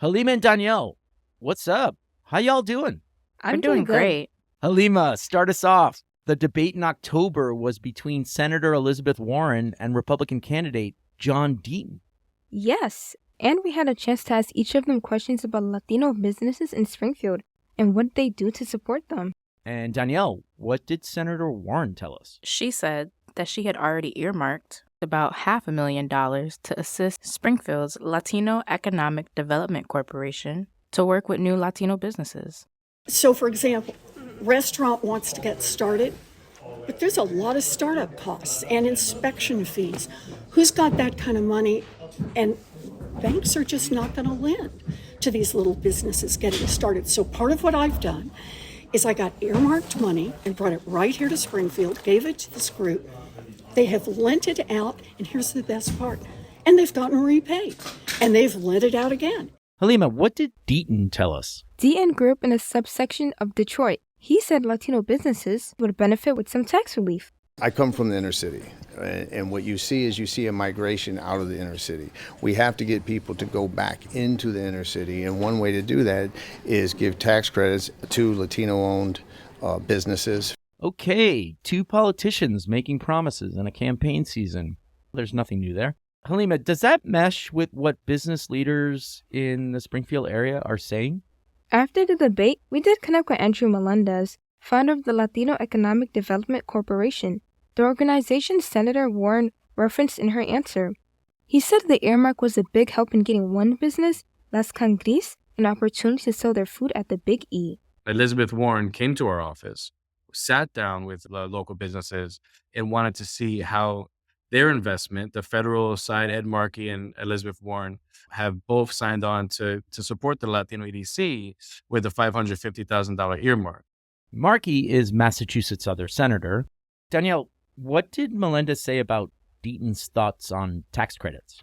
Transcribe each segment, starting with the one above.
Halima and Donyel, what's up? How y'all doing? I'm doing great. Halima, start us off. The debate in October was between Senator Elizabeth Warren and Republican candidate John Deaton. Yes, and we had a chance to ask each of them questions about Latino businesses in Springfield and what they do to support them. And Donyel, what did Senator Warren tell us? She said that she had already earmarked about $500,000 to assist Springfield's Latino Economic Development Corporation to work with new Latino businesses. So, for example, restaurant wants to get started, but there's a lot of startup costs and inspection fees. Who's got that kind of money? And banks are just not going to lend to these little businesses getting started. So part of what I've done is I got earmarked money and brought it right here to Springfield, gave it to this group. They have lent it out, and here's the best part, and they've gotten repaid, and they've lent it out again. Halima, what did Deaton tell us? Deaton grew up in a subsection of Detroit. He said Latino businesses would benefit with some tax relief. I come from the inner city, and what you see a migration out of the inner city. We have to get people to go back into the inner city, and one way to do that is give tax credits to Latino-owned businesses. Okay, two politicians making promises in a campaign season. There's nothing new there. Halima, does that mesh with what business leaders in the Springfield area are saying? After the debate, we did connect with Andrew Melendez, founder of the Latino Economic Development Corporation, the organization Senator Warren referenced in her answer. He said the earmark was a big help in getting one business, Las Cangris, an opportunity to sell their food at the Big E. Elizabeth Warren came to our office, sat down with local businesses, and wanted to see how their investment, the federal side, Ed Markey and Elizabeth Warren, have both signed on to support the Latino EDC with a $550,000 earmark. Markey is Massachusetts' other senator. Donyel, what did Melendez say about Deaton's thoughts on tax credits?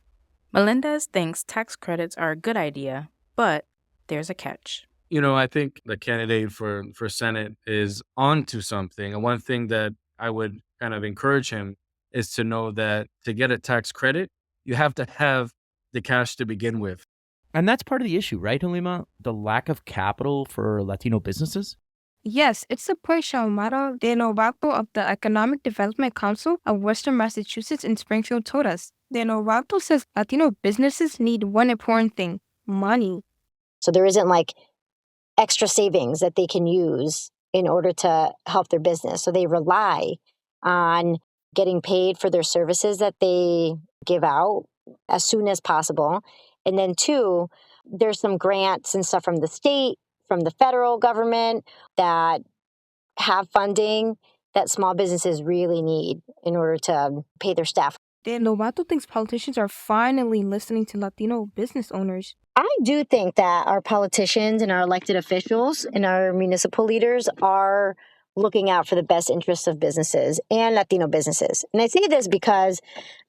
Melendez thinks tax credits are a good idea, but there's a catch. You know, I think the candidate for Senate is onto something. And one thing that I would kind of encourage him is to know that to get a tax credit, you have to have the cash to begin with. And that's part of the issue, right, Halima? The lack of capital for Latino businesses? Yes, it's the point Xiomara de Novato of the Economic Development Council of Western Massachusetts in Springfield told us. De Novato says Latino businesses need one important thing, money. So there isn't like extra savings that they can use in order to help their business. So they rely on getting paid for their services that they give out as soon as possible. And then two, there's some grants and stuff from the state, from the federal government that have funding that small businesses really need in order to pay their staff. De Novato thinks politicians are finally listening to Latino business owners. I do think that our politicians and our elected officials and our municipal leaders are looking out for the best interests of businesses and Latino businesses. And I say this because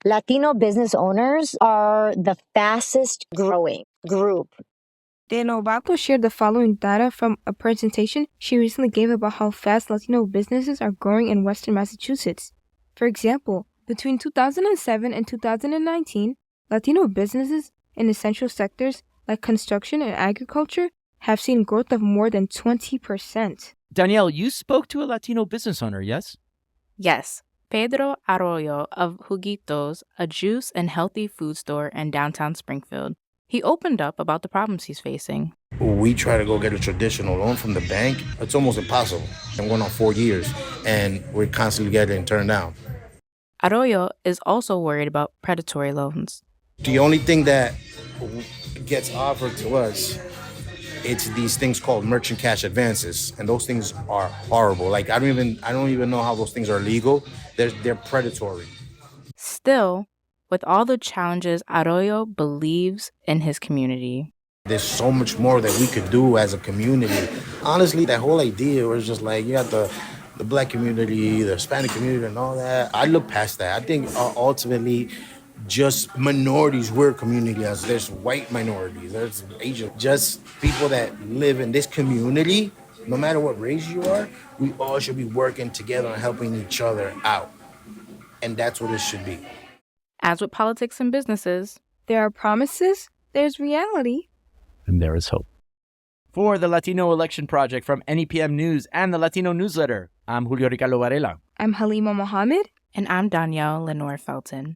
Latino business owners are the fastest growing group. De Novato shared the following data from a presentation she recently gave about how fast Latino businesses are growing in Western Massachusetts. For example, between 2007 and 2019, Latino businesses in essential sectors like construction and agriculture have seen growth of more than 20%. Donyel, you spoke to a Latino business owner, yes? Yes, Pedro Arroyo of Juguitos, a juice and healthy food store in downtown Springfield. He opened up about the problems he's facing. We try to go get a traditional loan from the bank. It's almost impossible. I'm going on 4 years, and we're constantly getting turned down. Arroyo is also worried about predatory loans. The only thing that gets offered to us, it's these things called merchant cash advances, and those things are horrible. Like I don't even know how those things are legal. They're predatory. Still, with all the challenges, Arroyo believes in his community. There's so much more that we could do as a community. Honestly, that whole idea was just like, you got the Black community, the Hispanic community, and all that. I look past that. I think ultimately, just minorities, we're a community. As there's white minorities, there's Asian, just people that live in this community. No matter what race you are, we all should be working together and helping each other out. And that's what it should be. As with politics and businesses, there are promises, there's reality. and there is hope. For the Latino Election Project from NEPM News and the Latino Newsletter, I'm Julio Ricardo Varela. I'm Halima Mohamed. And I'm Donyel Le'Noir Felton.